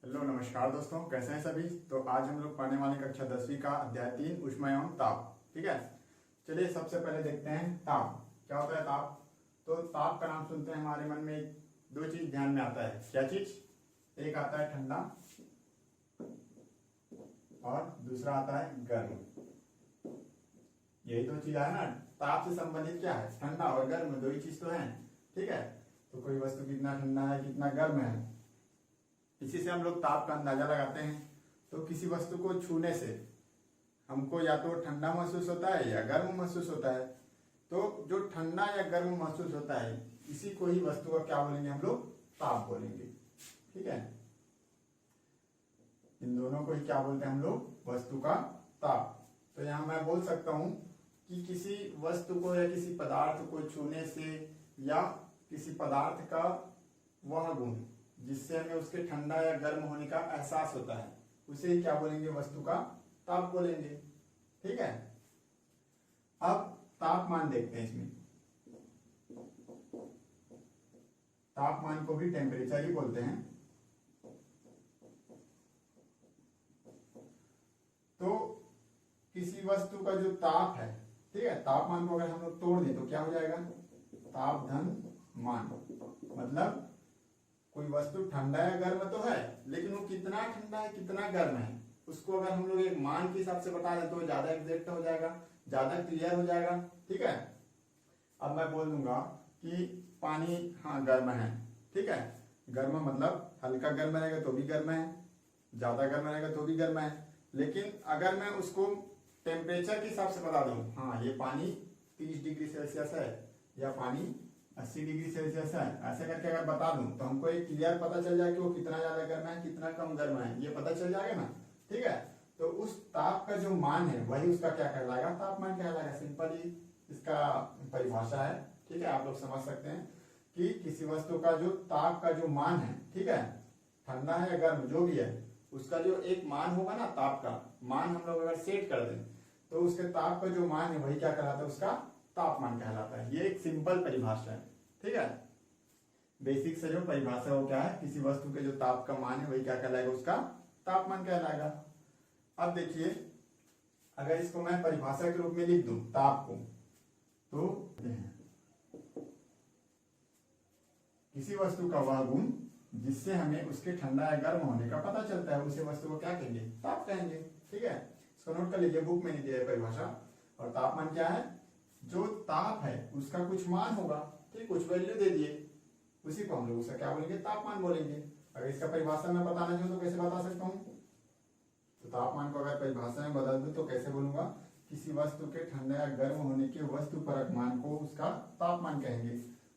Hello नमस्कार दोस्तों, कैसे हैं सभी। तो आज हम लोग पढ़ने वाले कक्षा 10वीं का अध्याय 3 ऊष्मा एवं ताप। ठीक है, चलिए सबसे पहले देखते हैं ताप क्या होता है। ताप तो ताप का नाम सुनते हैं हमारे मन में दो चीज ध्यान में आता है। क्या चीज? एक आता है ठंडा और दूसरा आता है गर्म। यही दो चीज है ना। ताप से संबंधित क्या है? ठंडा और गर्म, दो ही चीज तो है। ठीक है, तो कोई वस्तु कितना ठंडा है कितना गर्म है, इसी से हम लोग ताप का अंदाजा लगाते हैं। तो किसी वस्तु को छूने से हमको या तो ठंडा महसूस होता है या गर्म महसूस होता है। तो जो ठंडा या गर्म महसूस होता है इसी को ही वस्तु का क्या बोलेंगे हम लोग? ताप बोलेंगे। ठीक है, इन दोनों को ही क्या बोलते हैं हम लोग? वस्तु का ताप। तो यहां मैं बोल सकता हूं कि किसी वस्तु को या किसी पदार्थ को छूने से या किसी पदार्थ का वह गुण जिससे हमें उसके ठंडा या गर्म होने का एहसास होता है उसे ही क्या बोलेंगे? वस्तु का ताप बोलेंगे। ठीक है, अब तापमान देखते हैं। इसमें तापमान को भी टेम्परेचर ही बोलते हैं। तो किसी वस्तु का जो ताप है, ठीक है, तापमान को अगर हम लोग तोड़ दें तो क्या हो जाएगा? ताप धन मान। मतलब कोई वस्तु ठंडा या गर्म तो है, लेकिन वो कितना ठंडा है कितना गर्म है उसको अगर हम लोग एक मान के हिसाब से बता दें तो ज्यादा एग्जैक्ट हो जाएगा, ज्यादा क्लियर हो जाएगा। ठीक है, अब मैं बोल दूंगा कि पानी हाँ गर्म है। ठीक है, गर्म मतलब हल्का गर्म रहेगा तो भी गर्म है, ज्यादा गर्म रहेगा तो भी गर्म है। लेकिन अगर मैं उसको टेम्परेचर के हिसाब से बता दूं, हाँ ये पानी 30 डिग्री सेल्सियस है या पानी 80 डिग्री सेल्सियस है, ऐसे करके अगर बता दूं तो हमको एक क्लियर पता चल जाए कि वो कितना ज्यादा गर्म है कितना कम गर्म है, ये पता चल जाएगा ना। ठीक है, तो उस ताप का जो मान है वही उसका क्या कहलाएगा? तापमान कहलाएगा। सिंपल ही इसका परिभाषा है। ठीक है, आप लोग समझ सकते हैं कि किसी वस्तु का जो ताप का जो मान है, ठीक है, ठंडा है या गर्म जो भी है, उसका जो एक मान होगा ना, ताप का मान हम लोग अगर सेट कर दें तो उसके ताप का जो मान है वही क्या कहलाता है? उसका तापमान कहलाता है। ये एक सिंपल परिभाषा है। ठीक है, बेसिक से जो परिभाषा हो क्या है? किसी वस्तु के जो ताप का मान है वही क्या कहलाएगा? उसका तापमान कहलाएगा। अब देखिए, अगर इसको मैं परिभाषा के रूप में लिख दूं ताप को, तो किसी वस्तु का वह गुण जिससे हमें उसके ठंडा या गर्म होने का पता चलता है उसे वस्तु को क्या कहेंगे? ताप कहेंगे। ठीक है, इसको नोट कर लीजिए, बुक में नहीं दिया है परिभाषा। और तापमान क्या है? जो ताप है उसका कुछ मान होगा, ठीक, कुछ वैल्यू दे दिए, उसी को हम लोग उसका क्या बोलेंगे? तापमान बोलेंगे। अगर इसका परिभाषा में बताना चाहूँ तो कैसे बता सकता हूँ? तो तापमान को अगर परिभाषा में बदल दूं तो कैसे बोलूंगा? किसी वस्तु के ठंडा या गर्म होने के वस्तुपरक मान को उसका तापमान कहेंगे।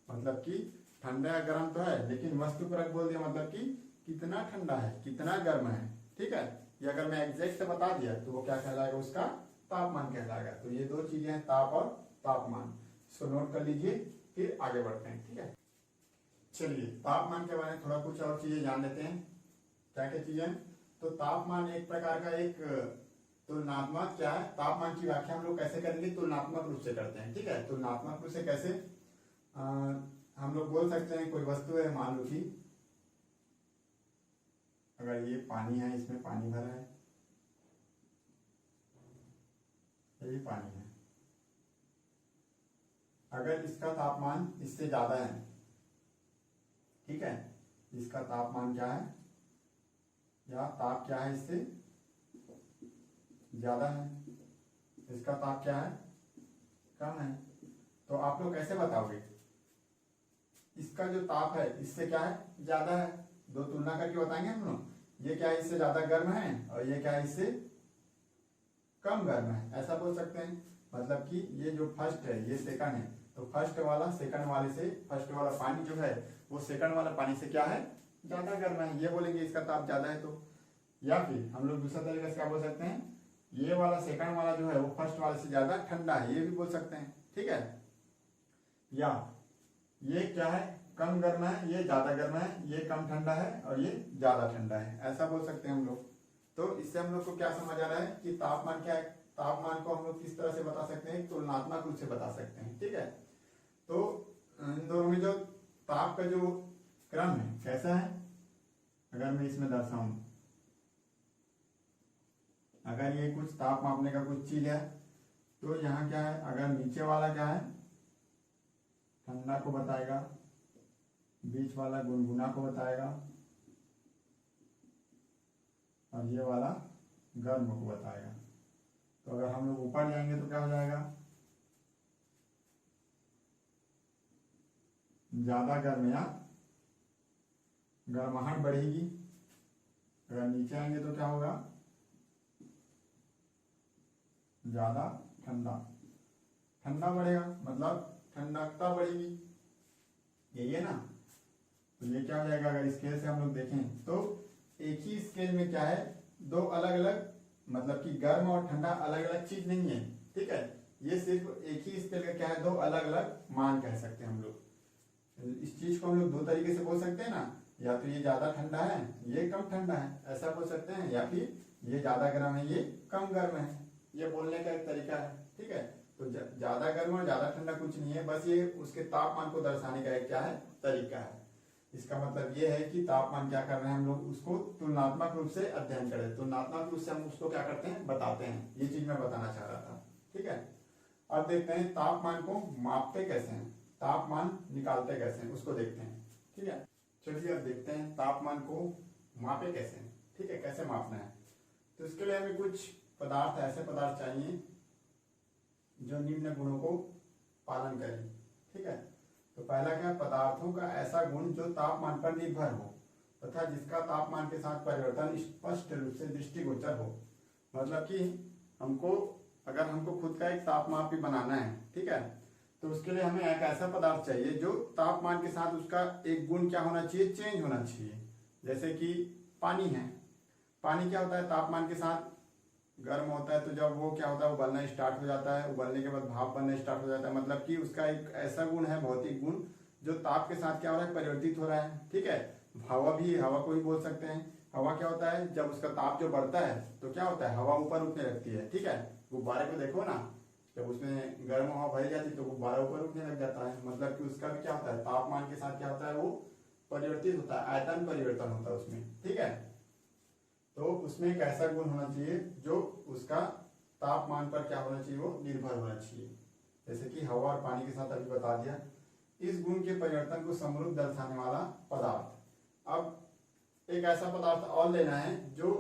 मतलब कि ठंडा या गर्म तो है लेकिन वस्तुपरक बोल दिया, मतलब कि कितना ठंडा है कितना गर्म है। ठीक है, ये अगर मैं एग्जैक्ट बता दिया तो वो क्या कहलाएगा? उसका तापमान कहलाएगा। तो ये दो चीजें हैं, ताप और तापमान। इसको नोट कर लीजिए, फिर आगे बढ़ते हैं। ठीक है, चलिए तापमान के बारे में थोड़ा कुछ और चीजें जान लेते हैं। क्या क्या चीजें? तो तापमान एक प्रकार का एक तुलनात्मक क्या है? तापमान की व्याख्या हम लोग कैसे करेंगे? तुलनात्मक रूप से करते हैं। ठीक है, तुलनात्मक रूप से कैसे? हम लोग बोल सकते हैं कोई वस्तु है, मान लो कि अगर ये पानी है, इसमें पानी भरा है, ये पानी है, अगर इसका तापमान इससे ज्यादा है, ठीक है, इसका तापमान क्या है या ताप क्या है? इससे ज्यादा है, इसका ताप क्या है? कम है। तो आप लोग कैसे बताओगे? इसका जो ताप है इससे क्या है? ज्यादा है। दो तुलना करके बताएंगे हम लोग, ये क्या है? इससे ज्यादा गर्म है और ये क्या है? इससे कम गर्म है, ऐसा बोल सकते हैं। मतलब कि ये जो फर्स्ट है ये सेकंड है, तो फर्स्ट वाला सेकंड वाले से, फर्स्ट वाला पानी जो है वो सेकंड वाला पानी से क्या है? ज्यादा गर्म है, ये बोलेंगे इसका ताप ज्यादा है। तो या फिर हम लोग दूसरा तरीके से क्या बोल सकते हैं? ये वाला सेकंड वाला जो है वो फर्स्ट वाले से ज्यादा ठंडा है, ये भी बोल सकते हैं। ठीक है, या ये क्या है? कम गर्म है, ये ज्यादा गर्म है, ये कम ठंडा है और ये ज्यादा ठंडा है, ऐसा बोल सकते हैं हम लोग। तो इससे हम लोग को क्या समझ आ रहा है कि तापमान क्या है? तापमान को हम लोग किस तरह से बता सकते हैं? तुलनात्मक रूप से बता सकते हैं। ठीक है, तो इन दोनों में जो ताप का जो क्रम है कैसा है? अगर मैं इसमें दर्शाऊं, अगर ये कुछ ताप मापने का कुछ चीज है तो यहाँ क्या है, अगर नीचे वाला क्या है ठंडा को बताएगा, बीच वाला गुनगुना को बताएगा और ये वाला गर्म को बताएगा। तो अगर हम लोग ऊपर जाएंगे तो क्या हो जाएगा, ज्यादा गर्म या गर्माहट बढ़ेगी। अगर नीचे आएंगे तो क्या होगा, ज्यादा ठंडा, ठंडा बढ़ेगा मतलब ठंडकता बढ़ेगी, यही है ना। तो ये क्या हो जाएगा, अगर स्केल से हम लोग देखें तो एक ही स्केल में क्या है, दो अलग अलग मतलब कि गर्म और ठंडा अलग अलग चीज नहीं है, ठीक है। ये सिर्फ एक ही स्केल का क्या है, दो अलग अलग मान कह सकते हैं हम लोग। इस चीज को हम लोग दो तरीके से बोल सकते हैं ना, या तो ये ज्यादा ठंडा है ये कम ठंडा है, ऐसा बोल सकते हैं, या फिर ये ज्यादा गर्म है ये कम गर्म है। ये बोलने का एक तरीका है, ठीक है। तो ज्यादा गर्म और ज्यादा ठंडा कुछ नहीं है, बस ये उसके तापमान को दर्शाने का एक क्या है, तरीका है। इसका मतलब ये है कि तापमान क्या कर रहे हैं हम लोग, उसको तुलनात्मक रूप से अध्ययन करें, तुलनात्मक रूप से हम उसको क्या करते हैं, बताते हैं। ये चीज मैं बताना चाह रहा था, ठीक है। अब देखते हैं तापमान को मापते कैसे हैं, तापमान निकालते कैसे हैं, उसको देखते हैं, ठीक है। चलिए अब देखते हैं तापमान को मापे कैसे हैं, ठीक है, कैसे मापना है। तो इसके लिए हमें कुछ पदार्थ, ऐसे पदार्थ चाहिए जो निम्न गुणों को पालन करें, ठीक है। तो पहला क्या, पदार्थों का ऐसा गुण जो तापमान पर निर्भर हो तथा जिसका तापमान के साथ परिवर्तन स्पष्ट रूप से दृष्टिगोचर हो। मतलब कि अगर हमको खुद का एक तापमापी बनाना है, ठीक है, तो उसके लिए हमें एक ऐसा पदार्थ चाहिए जो तापमान के साथ उसका एक गुण क्या होना चाहिए, चेंज होना चाहिए। जैसे कि पानी है, पानी क्या होता है, तापमान के साथ गर्म होता है, तो जब वो क्या होता है, उबलना स्टार्ट हो जाता है, उबलने के बाद भाप बनना स्टार्ट हो जाता है। मतलब कि उसका एक ऐसा गुण है, भौतिक गुण, जो ताप के साथ क्या हो रहा है, परिवर्तित हो रहा है, ठीक है। हवा को भी बोल सकते हैं। हवा क्या होता है, जब उसका ताप जो बढ़ता है तो क्या होता है, हवा ऊपर उठने लगती है, ठीक है। गुब्बारे को देखो ना, जब उसमें गर्म हवा भरी जाती है तो गुब्बारा ऊपर उठने लग जाता है। मतलब कि उसका भी क्या होता है, तापमान के साथ क्या होता है, वो परिवर्तित होता है, आयतन परिवर्तन होता है उसमें, ठीक है। तो उसमें एक ऐसा गुण होना चाहिए जो उसका तापमान पर क्या होना चाहिए, वो निर्भर होना चाहिए। जैसे कि हवा और पानी के साथ अभी बता दिया। इस गुण के परिवर्तन को समरूप दर्शाने वाला पदार्थ। अब एक ऐसा पदार्थ और लेना है जो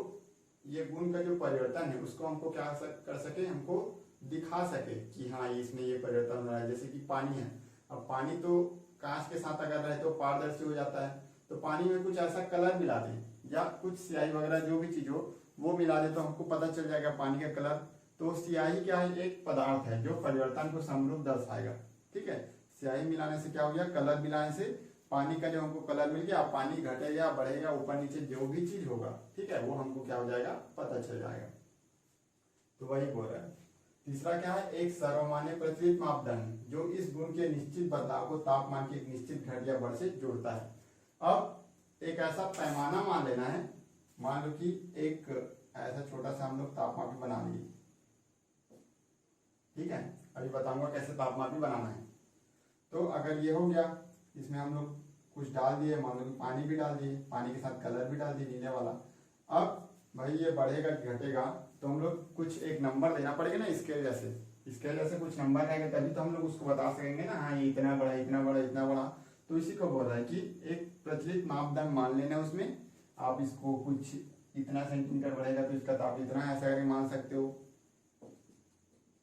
ये गुण का जो परिवर्तन है उसको हमको क्या कर सके, हमको दिखा सके कि हाँ इसमें ये परिवर्तन हो रहा है। जैसे कि पानी है, अब पानी तो कांच के साथ अगर रहे तो पारदर्शी हो जाता है, तो पानी में कुछ ऐसा कलर मिला दें या कुछ स्याही वगैरह जो भी चीज हो वो मिला दे तो हमको पता चल जाएगा पानी का कलर। तो स्याही क्या है, एक पदार्थ है जो परिवर्तन को समरूप दर्शाएगा, ठीक है। स्याही मिलाने से क्या हो गया, कलर मिलाने से पानी का जो हमको कलर मिल गया, पानी घटेगा बढ़ेगा ऊपर नीचे जो भी चीज होगा, ठीक है, वो हमको क्या हो जाएगा, पता चल जाएगा। तो वही बोल रहा है। तीसरा क्या है, एक सर्वमान्य प्रचलित मापदंड जो इस गुण के निश्चित बदलाव को तापमान की एक निश्चित घट या बढ़ से जोड़ता है। अब एक ऐसा पैमाना मान लेना है, मान लो कि एक ऐसा छोटा सा हम लोग तापमापी बना लिए, ठीक है। अभी बताऊंगा कैसे तापमापी बनाना है। तो अगर ये हो गया, इसमें हम लोग कुछ डाल दिए, मान लो कि पानी भी डाल दिए, पानी के साथ कलर भी डाल दिए नीले वाला। अब भाई ये बढ़ेगा कि घटेगा तो हम लोग कुछ एक नंबर देना पड़ेगा ना, स्केल जैसे कुछ नंबर रहेगा तभी तो हम लोग उसको बता सकेंगे ना, हाँ ये इतना बड़ा इतना बड़ा इतना बड़ा। तो इसी को बोल रहा है कि एक प्रचलित मापदंड मान लेना, उसमें आप इसको कुछ इतना सेंटीमीटर बढ़ेगा तो इसका ताप इतना, ऐसा करके मान सकते हो।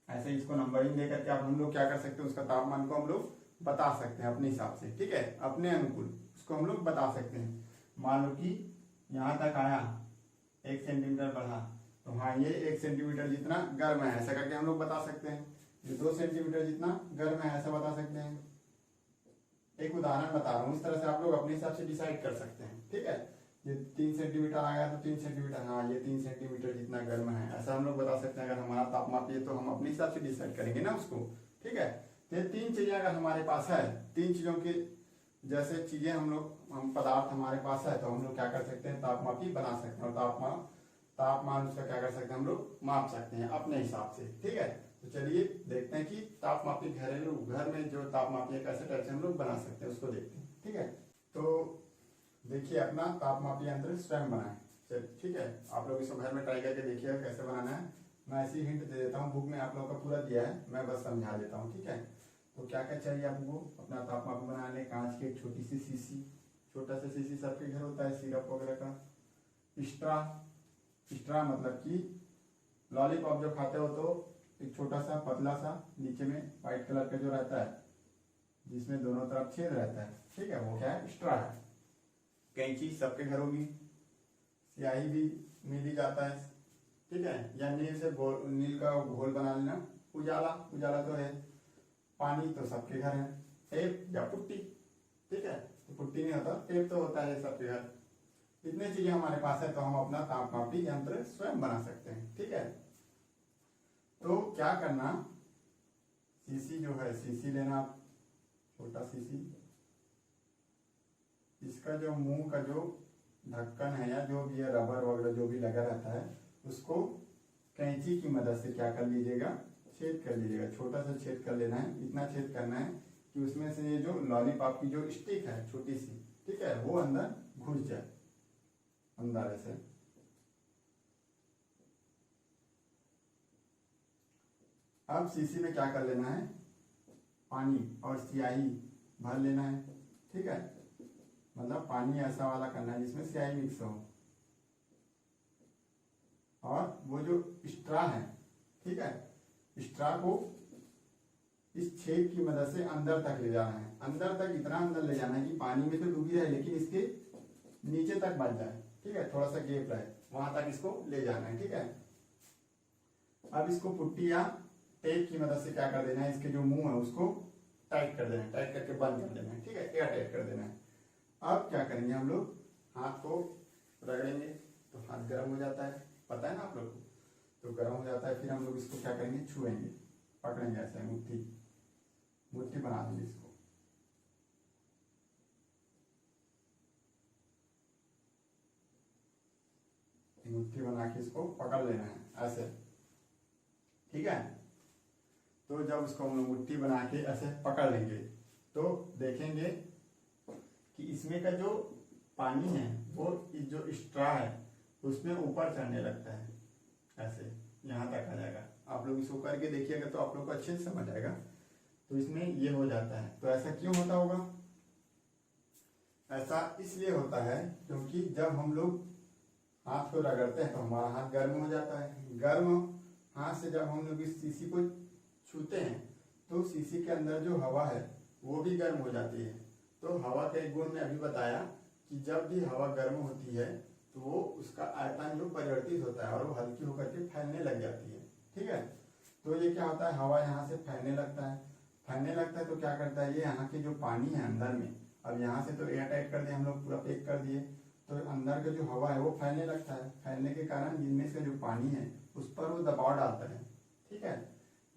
ऐसे इसको नंबरिंग देकर के आप हम लोग क्या कर सकते हो, उसका तापमान को हम लोग बता सकते हैं अपने हिसाब से, ठीक है, अपने अनुकूल उसको हम लोग बता सकते हैं। मान लो कि यहाँ तक आया 1 सेंटीमीटर बढ़ा, तो हाँ ये 1 सेंटीमीटर जितना गर्म है, ऐसा करके हम लोग बता सकते हैं। ये 2 सेंटीमीटर जितना गर्म है, ऐसा बता सकते हैं। एक उदाहरण बता रहा हूँ, इस तरह से आप लोग अपने हिसाब से डिसाइड कर सकते हैं, ठीक है। ये 3 सेंटीमीटर आ गया तो 3 सेंटीमीटर, हाँ ये 3 सेंटीमीटर जितना गर्म है, ऐसा हम लोग बता सकते हैं। अगर हमारा तापमापी है तो हम अपने हिसाब से डिसाइड करेंगे ना उसको, ठीक है। तो ये 3 चीजें अगर हमारे पास है, 3 चीजों की जैसे चीजें हम पदार्थ हमारे पास है, तो हम लोग क्या कर सकते हैं, तापमापी बना सकते हैं और तापमान उसका क्या कर सकते हैं, हम लोग माप सकते हैं अपने हिसाब से, ठीक है। तो चलिए देखते हैं कि तापमापी घरेलू घर में जो तापमापी कैसे टाइप से हम लोग बना सकते हैं उसको देखते हैं, ठीक है। तो देखिए अपना तापमापी यंत्र स्वयं बनाए। चल ठीक है, आप लोग इसको घर में ट्राई करके देखिएगा कैसे बनाना है। मैं ऐसी हिंट दे देता हूँ, बुक में आप लोगों का पूरा दिया है, मैं बस समझा देता हूँ। ठीक है, तो क्या क्या चाहिए आपको अपना तापमापी बनाने? कांच की एक छोटी सी शीशी, छोटा सा शीशी सबके घर होता है सिरप वगैरह का। स्ट्रा, स्ट्रा मतलब कि लॉलीपॉप जो खाते हो तो एक छोटा सा पतला सा नीचे में व्हाइट कलर का जो रहता है जिसमें दोनों तरफ छेद रहता है, ठीक है, वो क्या है? स्ट्रा है। कैंची सबके घर होगी। स्याही भी मिल ही जाता है, ठीक है, या नील से नील का घोल बना लेना। उजाला, उजाला तो है। पानी तो सबके घर है। टेप या पुट्टी, ठीक है, तो पुट्टी नहीं होता, टेप तो होता है सबके घर। इतनी चीजें हमारे पास है तो हम अपना तापमापी यंत्र स्वयं बना सकते हैं। ठीक है, तो क्या करना, सीसी जो है, सीसी लेना, छोटा सीसी। इसका जो मुंह का जो ढक्कन है या जो भी है रबर वगैरह जो भी लगा रहता है उसको कैंची की मदद से क्या कर लीजिएगा? छेद कर लीजिएगा। छोटा सा छेद कर लेना है, इतना छेद करना है कि उसमें से ये जो लॉलीपॉप की जो स्टिक है छोटी सी, ठीक है, वो अंदर घुस जाए, अंदर ऐसे। अब शीशी में क्या कर लेना है? पानी और स्याही भर लेना है। ठीक है, मतलब पानी ऐसा वाला करना है जिसमें स्याही मिक्स हो। और वो जो स्ट्रा है, ठीक है, स्ट्रा को इस छेद की मदद से अंदर तक ले जाना है। अंदर तक इतना अंदर ले जाना है कि पानी में तो डूबी रहे लेकिन इसके नीचे तक बच जाए। ठीक है, थोड़ा सा गैप रहे, वहां तक इसको ले जाना है। ठीक है, अब इसको पुट्टी या टेप की मदद से क्या कर देना है? इसके जो मुंह है उसको टाइट कर देना है, टाइट करके बंद कर देना है। ठीक है, एयर टाइट कर देना है। अब क्या करेंगे हम लोग? हाथ को रगड़ेंगे तो हाथ गर्म हो जाता है, पता है ना आप लोग को, तो गर्म हो जाता है। फिर हम लोग इसको क्या करेंगे? छुएंगे, पकड़ेंगे ऐसे, मुट्ठी मुट्ठी बना देंगे इसको। मुट्ठी बना के इसको पकड़ लेना है ऐसे। ठीक है, तो जब उसको हम लोग मुट्ठी बना के ऐसे पकड़ लेंगे तो देखेंगे कि इसमें का जो पानी है वो इस जो स्ट्रा है उसमें ऊपर चढ़ने लगता है, ऐसे यहाँ तक आ जाएगा। आप लोग इसको करके देखिएगा तो आप लोग को अच्छे से समझ आएगा। तो इसमें ये हो जाता है। तो ऐसा क्यों होता होगा? ऐसा इसलिए होता है क्योंकि जब हम लोग हाथ को रगड़ते हैं तो हमारा हाथ गर्म हो जाता है। गर्म हाथ से जब हम लोग इस शीशी को छूते हैं तो शीशी के अंदर जो हवा है वो भी गर्म हो जाती है। तो हवा का एक गुण ने अभी बताया कि जब भी हवा गर्म होती है तो वो उसका आयतन जो परिवर्तित होता है और वो हल्की होकर के फैलने लग जाती है। ठीक है, तो ये क्या होता है? हवा यहाँ से फैलने लगता है, फैलने लगता है तो क्या करता है? ये यहाँ के जो पानी है अंदर में, अब यहाँ से तो एयर टाइट कर दिए हम लोग, पूरा पैक कर दिए, तो अंदर का जो हवा है वो फैलने लगता है। फैलने के कारण जिनमें से जो पानी है उस पर वो दबाव डालता है। ठीक है,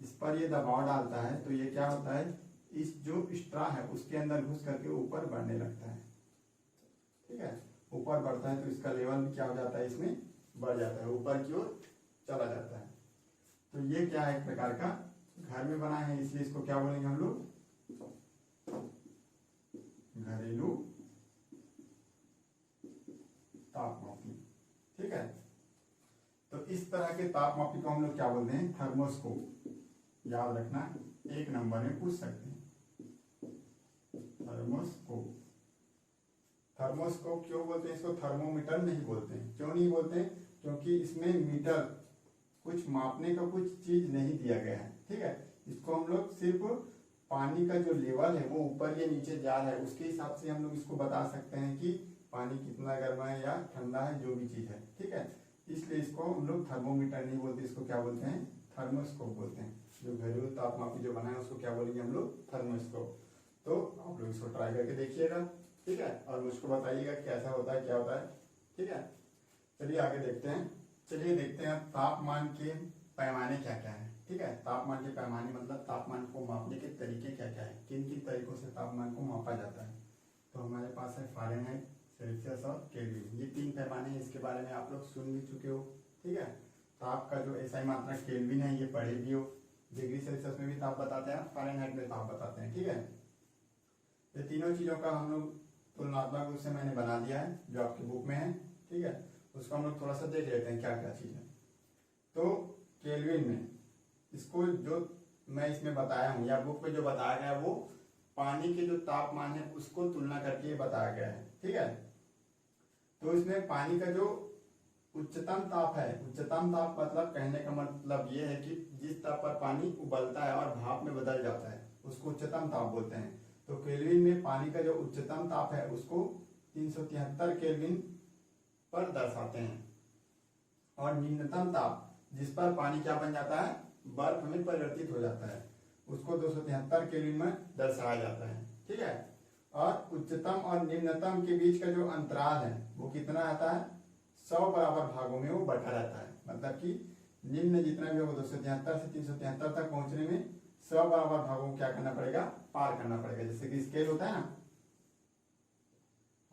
इस पर ये दबाव डालता है तो ये क्या होता है? इस जो स्ट्रा है उसके अंदर घुस करके ऊपर बढ़ने लगता है। ठीक है, ऊपर बढ़ता है तो इसका लेवल भी क्या हो जाता है? इसमें बढ़ जाता है, ऊपर की ओर चला जाता है। तो ये क्या है? एक प्रकार का घर में बना है, इसलिए इसको क्या बोलेंगे हम लोग? घरेलू तापमापी। ठीक है, तो इस तरह के तापमापी को हम लोग क्या बोलते हैं? थर्मोस्कोप। याद रखना, एक नंबर में पूछ सकते हैं। थर्मोस्कोप। थर्मोस्कोप क्यों बोलते हैं इसको? थर्मोमीटर नहीं बोलते हैं। क्यों नहीं बोलते हैं? क्योंकि इसमें मीटर, कुछ मापने का कुछ चीज नहीं दिया गया है। ठीक है, इसको हम लोग सिर्फ पानी का जो लेवल है वो ऊपर या नीचे जा रहा है उसके हिसाब से हम लोग इसको बता सकते हैं कि पानी कितना गर्म है या ठंडा है, जो भी चीज है। ठीक है, इसलिए इसको हम लोग थर्मोमीटर नहीं बोलते, इसको क्या बोलते हैं? थर्मोस्कोप बोलते हैं। जो घरेलू तापमापी जो बना है उसको क्या बोलेंगे हम लोग? थर्मोस्कोप। तो आप लोग इसको ट्राई करके देखिएगा। ठीक है, और मुझको बताइएगा कैसा होता है, क्या होता है। ठीक है, चलिए आगे देखते हैं। चलिए देखते हैं तापमान के पैमाने क्या क्या है। ठीक है, तापमान के पैमाने मतलब तापमान को मापने के तरीके क्या क्या है, किन किन तरीकों से तापमान को मापा जाता है। तो हमारे पास है फ़ारेनहाइट, सेल्सियस और केल्विन। ये 3 पैमाने हैं, इसके बारे में आप लोग सुन भी चुके हो। ठीक है, ताप का जो एसआई मात्रा केल्विन है ये पढ़े भी हो। डिग्री सेल्सियस में भी ताप बताते हैं, फ़ारेनहाइट में ताप बताते हैं। ठीक है, ये तीनों चीज़ों का हम लोग तुलनात्मक रूप से मैंने बना दिया है जो आपकी बुक में है, ठीक है। उसको हम लोग थोड़ा सा देख लेते हैं क्या क्या चीज है। तो केल्विन में इसको जो मैं इसमें बताया हूँ या बुक पे जो बताया गया है वो पानी के जो तापमान है उसको तुलना करके बताया गया है, ठीक है। तो इसमें पानी का जो उच्चतम ताप है, उच्चतम ताप मतलब कहने का मतलब ये है कि जिस ताप पर पानी उबलता है और भाप में बदल जाता है उसको उच्चतम ताप बोलते हैं। तो केल्विन में पानी का जो उच्चतम ताप है उसको 373 केल्विन पर दर्शाते हैं, और निम्नतम ताप जिस पर पानी क्या बन जाता है, बर्फ में परिवर्तित हो जाता है, उसको 273 केल्विन में दर्शाया जाता है, ठीक है। और उच्चतम और निम्नतम के बीच का जो अंतराल है वो कितना आता है, 100 बराबर भागों में वो बटा रहता है। मतलब कि निम्न जितना भी होगा 273 से 373 तक पहुंचने में 100 बराबर भागों को क्या करना पड़ेगा, पार करना पड़ेगा। जैसे कि स्केल होता है ना,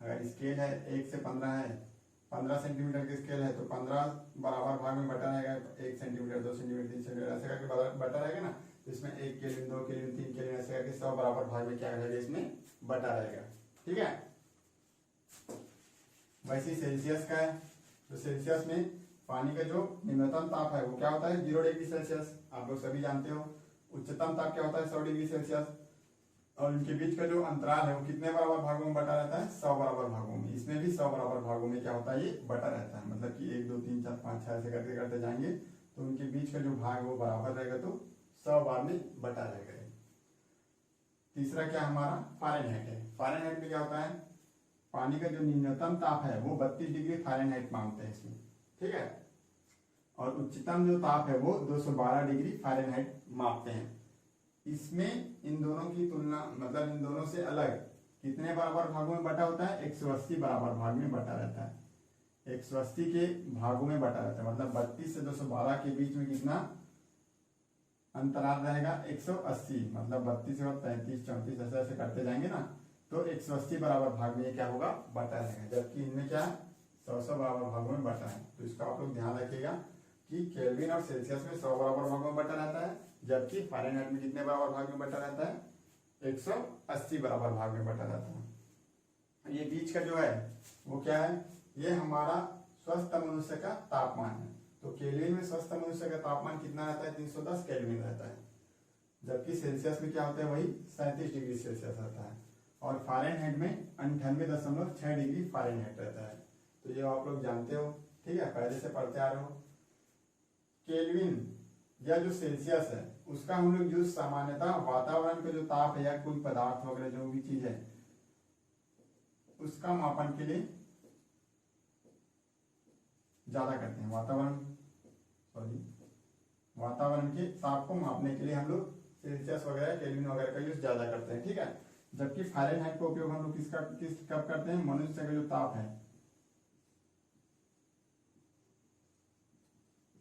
अगर स्केल है 1 से 15 है, 15 सेंटीमीटर की स्केल है तो 15 बराबर भाग में बटा रहेगा, 1 सेंटीमीटर 2 सेंटीमीटर 3 सेंटीमीटर ऐसे करके बटा रहेगा ना। तो इसमें 1 केल्विन 2 केल्विन 3 केल्विन ऐसे करके 100 बराबर भाग में क्या रहेगा, इसमें बटा रहेगा, ठीक है। वैसे सेल्सियस का है, तो सेल्सियस में पानी का जो निम्नतम ताप है वो क्या होता है, 0 डिग्री सेल्सियस, आप लोग सभी जानते हो। उच्चतम ताप क्या होता है, 100 डिग्री सेल्सियस, और इनके बीच का जो अंतराल है वो कितने बराबर भागों में बटा रहता है, 100 बराबर भागों में। इसमें भी 100 बराबर भागों में क्या होता है, ये बटा रहता है। मतलब कि 1 2 3 4 5 6 ऐसे करते करते जाएंगे तो उनके बीच का जो भाग वो बराबर रहेगा, तो 100 बार में बटा रहेगा। तीसरा क्या हमारा फारेनहाइट है। फारेनहाइट में क्या होता है, पानी का जो न्यूनतम ताप है वो 32 डिग्री फारेनहाइट मांगते हैं इसमें, ठीक है। और उच्चतम जो ताप है वो 212 डिग्री फारेनहाइट मापते हैं। इसमें इन दोनों की तुलना, मतलब इन दोनों से अलग कितने बराबर भागों में बटा होता है, 180 बराबर भाग में बटा रहता है। 180 के भागों में बटा रहता है, मतलब 32 से 212 के बीच में कितना अंतराल रहेगा, 180। मतलब 32 और 33 34 ऐसे ऐसे करते जाएंगे ना, तो 180 बराबर भाग में ये क्या होगा, बटा रहेगा। जबकि इनमें क्या 100 बराबर भागों में बटा है। तो इसका आप लोग ध्यान रखिएगा कि केल्विन और सेल्सियस में 100 बराबर भागों में बटा रहता है, जबकि फारेनहाइट में कितने बराबर भाग में बटा रहता है, 180 बराबर भाग में बटा रहता है। ये बीच का जो है वो क्या है, ये हमारा स्वस्थ मनुष्य का तापमान है। तो केल्विन में स्वस्थ मनुष्य का तापमान कितना रहता है, 310 केल्विन रहता है। जबकि सेल्सियस में क्या होता है, वही 37 डिग्री सेल्सियस रहता है। और फारेनहाइट में 98.6 डिग्री फारेनहाइट रहता है। तो ये आप लोग जानते हो, ठीक है, पहले से पढ़ते आ रहे हो। केल्विन या जो सेल्सियस है उसका हम लोग यूज सामान्यतः वातावरण का जो ताप है या कोई पदार्थ वगैरह जो भी चीज है उसका मापन के लिए ज्यादा करते हैं। वातावरण के ताप को मापने के लिए हम लोग सेल्सियस वगैरह केल्विन वगैरह का यूज ज्यादा करते हैं, ठीक है। जबकि फारेनहाइट का उपयोग हम लोग कब करते हैं, मनुष्य का जो ताप है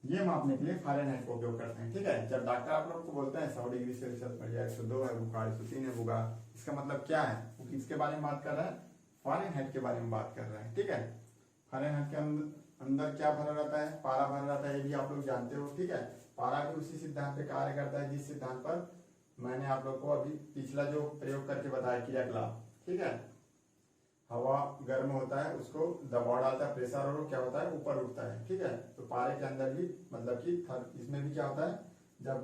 ये मापने के लिए फारेनहाइट का उपयोग करते हैं, ठीक है। जब डॉक्टर आप लोग को बोलते हैं 100 डिग्री सेल्सियस पर, 102 है बुखार, 103 है बुखार, इसका मतलब क्या है, वो किसके बारे में बात कर रहा है, फारेनहाइट के बारे में बात कर रहा है, ठीक है। फारेनहाइट के अंदर क्या भरा रहता है, पारा भरा रहता है, ये भी आप लोग जानते हो, ठीक है। पारा भी उसी सिद्धांत पे कार्य करता है जिस सिद्धांत पर मैंने आप लोग को अभी पिछला जो प्रयोग करके बताया, क्रियाकलाप, ठीक है। हवा गर्म होता है, उसको दबाव डालता है, प्रेशर, और क्या होता है, ऊपर उठता है, ठीक है। तो पारे के अंदर भी मतलब कि इसमें भी क्या होता है, जब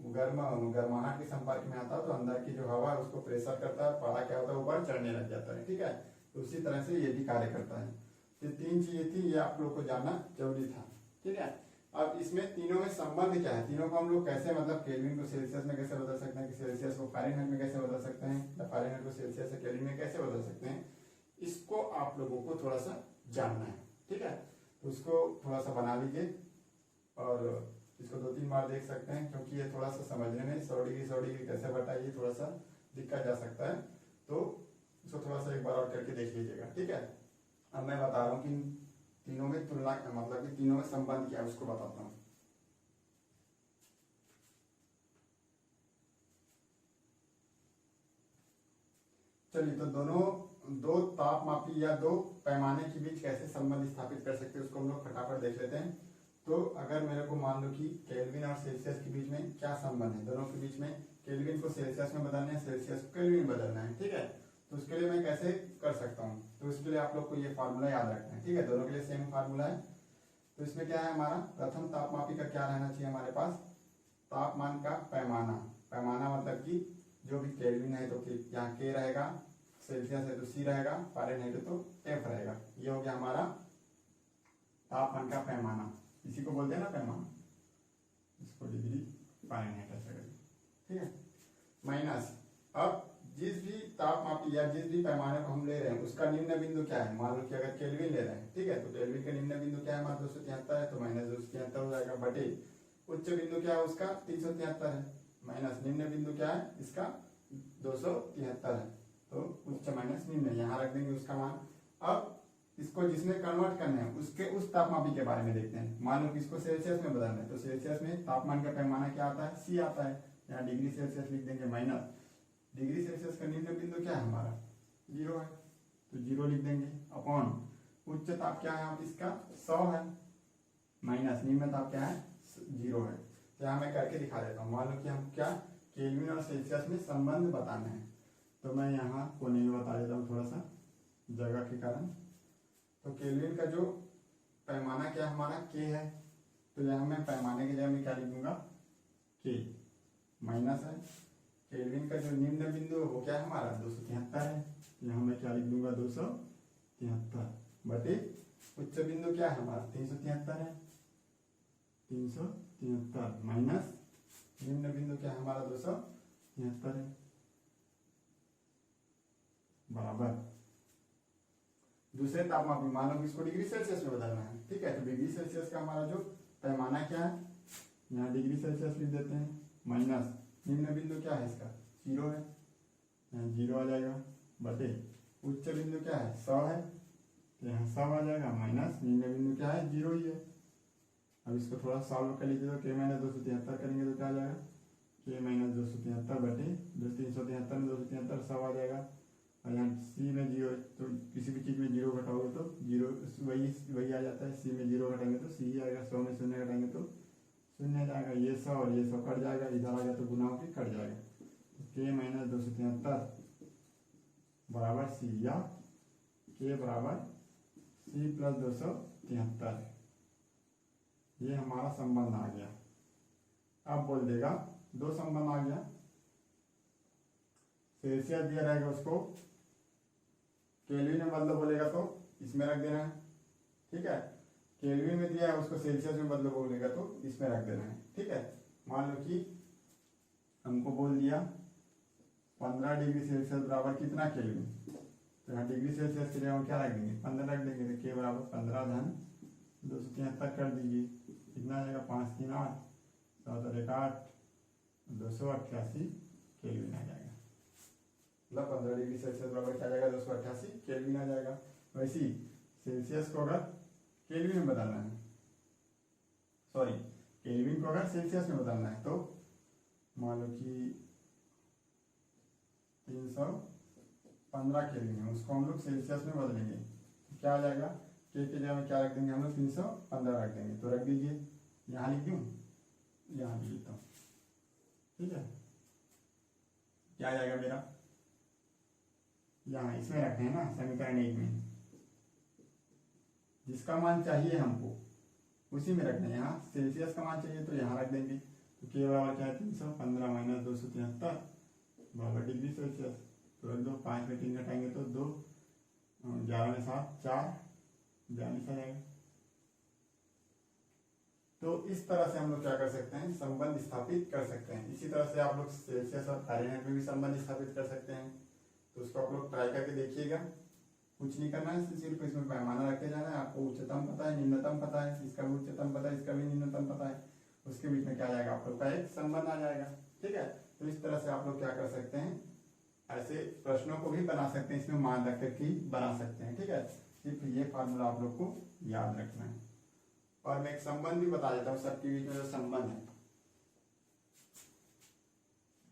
गर्माहट के संपर्क में आता है तो अंदर की जो हवा है उसको प्रेशर करता है, पारा क्या होता है, ऊपर चढ़ने लग जाता है, ठीक है। तो उसी तरह से ये भी कार्य करता है। ये 3 चीजें थी, ये आप लोग को जानना जरूरी था, ठीक है। अब इसमें तीनों में संबंध क्या है, तीनों को हम लोग कैसे, मतलब केल्विन को सेल्सियस में कैसे बदल सकते हैं, कि सेल्सियस को फारेनहाइट में कैसे बदल सकते हैं, या फारेनहाइट को सेल्सियस से केल्विन में कैसे बदल सकते हैं, इसको आप लोगों को थोड़ा सा जानना है, ठीक है। तो उसको थोड़ा सा बना लीजिए और इसको 2-3 बार देख सकते हैं, क्योंकि ये थोड़ा सा समझने में 100 डिग्री कैसे बताइए थोड़ा सा दिक्कत जा सकता है। तो इसको थोड़ा सा एक बार और करके देख लीजिएगा, ठीक है। अब मैं बता रहा हूँ कि तीनों में तुलना, मतलब कि तीनों में संबंध क्या है उसको बताता हूँ। चलिए, तो दो तापमापी या दो पैमाने के बीच कैसे संबंध स्थापित कर सकते हैं उसको हम लोग फटाफट देख लेते हैं। तो अगर मेरे को मान लो कि केल्विन और सेल्सियस के बीच में क्या संबंध है, दोनों के बीच में केल्विन को सेल्सियस में बदलना है, सेल्सियस को केल्विन में बदलना है, ठीक है। तो उसके लिए मैं कैसे कर सकता हूँ, तो उसके लिए आप लोग को ये फार्मूला याद रखना है, ठीक है। दोनों के लिए सेम फार्मूला है। तो इसमें क्या है हमारा, प्रथम तापमापी का क्या रहना चाहिए हमारे पास, तापमान का पैमाना। पैमाना मतलब कि जो भी केल्विन है तो यहाँ के रहेगा, सेल्सियस है तो सी रहेगा, फ़ारेनहाइट है तो एफ रहेगा। ये हो गया हमारा तापमान का पैमाना, इसी को बोलते हैं ना पैमाना, इसको डिग्री फ़ारेनहाइट ऐसा करेंगे, ठीक है। माइनस, अब जिस भी तापमापी या जिस भी पैमाने को हम ले रहे हैं उसका निम्न बिंदु क्या है, मान लो कि अगर केल्विन ले रहे हैं, ठीक है, तो केल्विन का निम्न बिंदु क्या है हमारा 273 है, तो माइनस 273 हो जाएगा, बटे उच्च बिंदु क्या है उसका 373 है, माइनस निम्न बिंदु क्या है इसका 273 है, तो उच्च माइनस निम्न, यहाँ रख देंगे उसका मान। अब इसको जिसने कन्वर्ट करना है उसके उस तापमापी के बारे में देखते हैं। मान लो कि इसको सेल्सियस में बदलना है, तो सेल्सियस में तापमान का पैमाना क्या आता है, सी आता है, यहाँ डिग्री सेल्सियस लिख देंगे, माइनस डिग्री सेल्सियस का निम्न बिंदु क्या है हमारा 0 है, तो 0 लिख देंगे, अपॉन उच्च ताप क्या है आप इसका 100 है, माइनस निम्न ताप क्या है 0 है। तो यहाँ मैं करके दिखा देता हूँ। मान लो कि हम क्या केल्विन और सेल्सियस में संबंध बताना है, तो मैं यहाँ कोने में बता देता हूँ थोड़ा सा जगह के कारण। तो केल्विन का जो पैमाना क्या हमारा के है, तो यहाँ मैं पैमाने की जगह में क्या लिख दूंगा के, माइनस है केल्विन का जो निम्न बिंदु वो क्या है हमारा 273 है, यहाँ मैं क्या लिख दूंगा 273, बटे उच्च बिंदु क्या है हमारा 373 है, 373 माइनस निम्न बिंदु क्या है हमारा 273 है, बराबर दूसरे तापमान, मान लो इसको डिग्री सेल्सियस में बदलना है, ठीक है। तो डिग्री सेल्सियस का हमारा जो पैमाना क्या है, यहाँ डिग्री सेल्सियस लिख देते हैं, माइनस निम्न बिंदु क्या है इसका 0 है, यहाँ 0 आ जाएगा, बटे उच्च बिंदु क्या है 100 है, तो यहाँ 100 आ जाएगा, माइनस निम्न बिंदु क्या है 0 ही है। अब इसको थोड़ा सॉल्व कर लीजिए, तो के माइनस 273 करेंगे तो क्या आ जाएगा, के माइनस 273 बटे 373 में 273 100 आ जाएगा, और यहाँ सी में 0, तो किसी भी चीज़ में 0 घटाओगे तो 0 वही आ जाता है, सी में 0 घटाएंगे तो सी आएगा, 100 में 0 घटाएंगे तो 0 जाएगा, ये 100 और ये 100 कट जाएगा, इधर आ गया तो गुना होकर कट जाएगा, तो के माइनस 273 बराबर सी, या के बराबर सी प्लस 273, ये हमारा संबंध आ गया। अब बोल देगा दो संबंध आ गया, सेल्सियस दिया रहेगा उसको केल्विन में बदलो बोलेगा तो इसमें रख देना है, ठीक है। केल्विन में दिया है उसको सेल्सियस में बदलो बोलेगा तो इसमें रख देना है, ठीक है। मान लो कि हमको बोल दिया 15 डिग्री सेल्सियस बराबर कितना केल्विन, तो यहाँ डिग्री सेल्सियस के लिए हम क्या रख देंगे 15 रख देंगे, तो के बराबर 15 धन 273 कर दीजिए, कितना आ जाएगा 5 3 8 7 और 1 8 288 केल्विन आ जाएगा, मतलब 15 डिग्री सेल्सियस बराबर क्या आ जाएगा 288 केल्विन आ जाएगा। वैसे ही सेल्सियस को अगर केल्विन में बदलना है, सॉरी केल्विन को अगर सेल्सियस में बदलना है, तो मान लो कि 315 केल्विन है, उसको हम लोग सेल्सियस में बदलेंगे, तो क्या आ जाएगा के जगह में क्या रख देंगे हम लोग 315 रख देंगे, तो रख दीजिए, यहाँ लिख दूँ, यहाँ भी लिखता हूँ, ठीक है। क्या आ जाएगा मेरा, यहाँ इसमें रखते हैं ना समीकरण 1 में, जिसका मान चाहिए हमको उसी में रखना है। यहाँ सेल्सियस का मान चाहिए तो यहाँ रख देंगे, तो के बराबर क्या है 315 माइनस 273 बराबर डिग्री सेल्सियस, तो 2 5 में 3 घटाएंगे तो 2 11 में 7 4 42 आ जाएगा। तो इस तरह से हम लोग क्या कर सकते हैं, संबंध स्थापित कर सकते हैं। इसी तरह से आप लोग सेल्सियस और फ़ारेनहाइट में भी संबंध स्थापित कर सकते हैं, तो उसको आप लोग ट्राई करके देखिएगा। कुछ नहीं करना है, सिर्फ इसमें पैमाना रखे जाना है। आपको उच्चतम पता है, निम्नतम पता है, इसका भी उच्चतम पता है, इसका भी निम्नतम पता है, उसके बीच में क्या जाएगा आप लोग का एक संबंध आ जाएगा, ठीक है। तो इस तरह से आप लोग क्या कर सकते हैं, ऐसे प्रश्नों को भी बना सकते हैं, इसमें मान रख कर बना सकते हैं, ठीक है। सिर्फ ये फार्मूला आप लोग को याद रखना है। और मैं एक संबंध भी बता देता हूँ सबके बीच में जो संबंध है,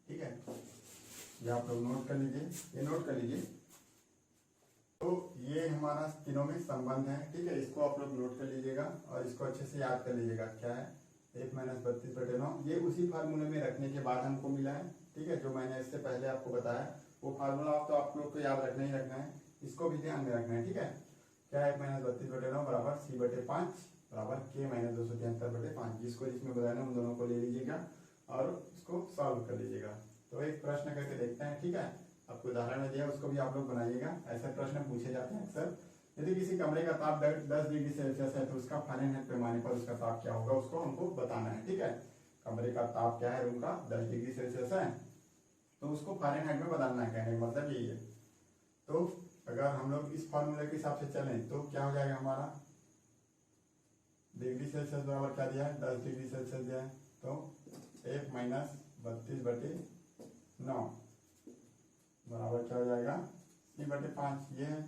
ठीक है। ये आप लोग नोट कर लीजिए, ये नोट कर लीजिए। तो ये हमारा तीनों में संबंध है, ठीक है। इसको आप लोग नोट कर लीजिएगा और इसको अच्छे से याद कर लीजिएगा। क्या है 1 - 32/9, ये उसी फार्मूले में रखने के बाद हमको मिला है, ठीक है, जो मैंने इससे पहले आपको बताया। वो फार्मूला तो आप लोग को याद रखना ही रखना है, इसको भी ध्यान में रखना है, ठीक है। क्या है, 1-32/9 बराबर C/5 बराबर K - 273/5, जिसको जिसमें बताना उन दोनों को ले लीजिएगा और उसको सॉल्व कर लीजिएगा। तो एक प्रश्न करके देखते हैं, ठीक है। आपको उदाहरण में दिया, उसको भी आप लोग बनाइएगा। ऐसे प्रश्न पूछे जाते हैं अक्सर। यदि किसी कमरे का ताप 10 डिग्री सेल्सियस है तो उसका फ़ारेनहाइट पैमाने पर उसका ताप क्या होगा, उसको हमको बताना है, ठीक है। कमरे का ताप क्या है, रूम का 10 डिग्री सेल्सियस है, तो उसको फ़ारेनहाइट में बदलना है, कहने का मतलब यही है। तो अगर हम लोग इस फॉर्मूले के हिसाब से चलें तो क्या हो जाएगा हमारा, डिग्री सेल्सियस बराबर क्या दिया है, 10 डिग्री सेल्सियस दिया है, तो 1 - 32/9 बराबर क्या हो जाएगा, C/5 ये है।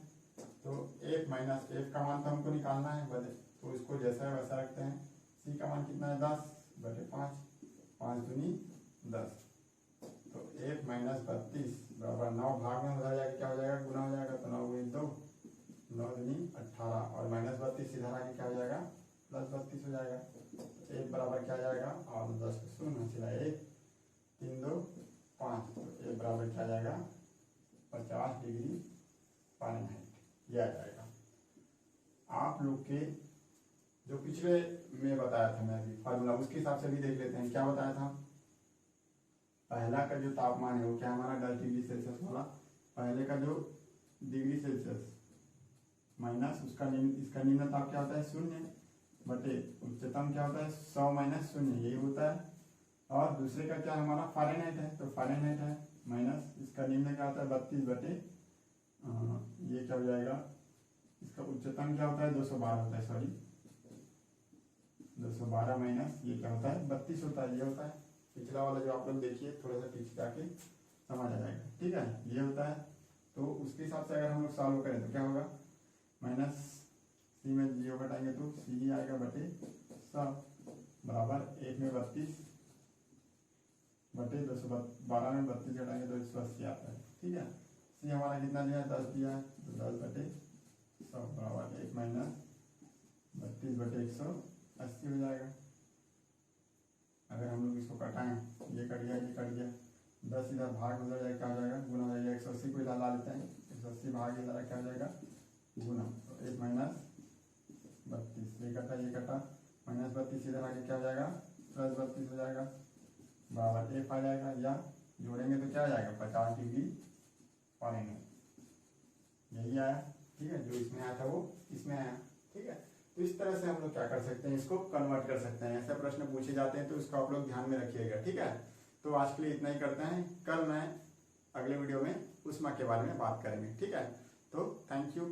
तो 1 - 1 का मान तो हमको निकालना है, तो इसको जैसा है वैसा रखते हैं। C का मान कितना है, 10/5, 5 दूनी 10, तो 1 - 32 बराबर 9 भाग में उधर जाके क्या हो जाएगा, गुना हो जाएगा, तो 9 × 2 9 दूनी 18 और -32 इधर आके क्या हो जाएगा, +32 हो जाएगा। तो 1 बराबर क्या जाएगा, और 10 शून्य सिला 1 3 2 5, तो 1 बराबर क्या जाएगा, 50 डिग्री फ़ारेनहाइट यह आ जाएगा। आप लोग के जो पिछले में बताया था मैं अभी फार्मूला, उसके हिसाब से भी देख लेते हैं। क्या बताया था, पहला का जो तापमान है वो क्या हमारा 10 डिग्री सेल्सियस वाला, पहले का जो डिग्री सेल्सियस माइनस उसका इसका निम्न ताप क्या होता है, 0 बटे उच्चतम क्या होता है, 100 - 0 यही होता है। और दूसरे का क्या हमारा फ़ारेनहाइट है, तो फ़ारेनहाइट है, माइनस इसका निम्न क्या होता है, 32 बटे ये क्या हो जाएगा, इसका उच्चतम क्या होता है, 212 होता है, सॉरी 212 माइनस ये क्या होता है, 32 होता है, ये होता है। पिछला वाला जो आप लोग देखिए, थोड़ा सा पीछे जाके समझ आ जाएगा, ठीक है, ये होता है। तो उसके हिसाब से अगर हम लोग सॉल्व करें तो क्या होगा, माइनस C में 0 घटाएंगे तो C ही आएगा बटे 100 बराबर 1 में 32 बटे 212 में 32 घटाएंगे तो 180 आता है, ठीक है। C हमारा कितना दिया है, 10 दिया है, तो 10 बटे 100 बराबर 1 - 32 बटे 180 हो जाएगा। अगर हम लोग इसको कटाएं, ये कट गया, ये कट गया, 10 इधर भाग उधर जाएगा, क्या हो जाएगा, गुना हो जाएगा। 180 को इधर ला लेते हैं, 180 भाग इधर क्या हो जाएगा, गुना, तो 1 - 32 ये कटा, ये कटा, -32 इधर आके क्या हो जाएगा, +32 हो जाएगा बराबर 1 आ जाएगा, या जोड़ेंगे तो क्या आ जाएगा, 50 डिग्री फ़ारेनहाइट यही आया, ठीक है। जो इसमें आया था वो इसमें आया, ठीक है। तो इस तरह से हम लोग क्या कर सकते हैं, इसको कन्वर्ट कर सकते हैं। ऐसे प्रश्न पूछे जाते हैं तो इसको आप लोग ध्यान में रखिएगा, ठीक है। तो आज के लिए इतना ही करते हैं, कल मैं अगले वीडियो में उष्मा के बारे में बात करेंगे, ठीक है। तो थैंक यू।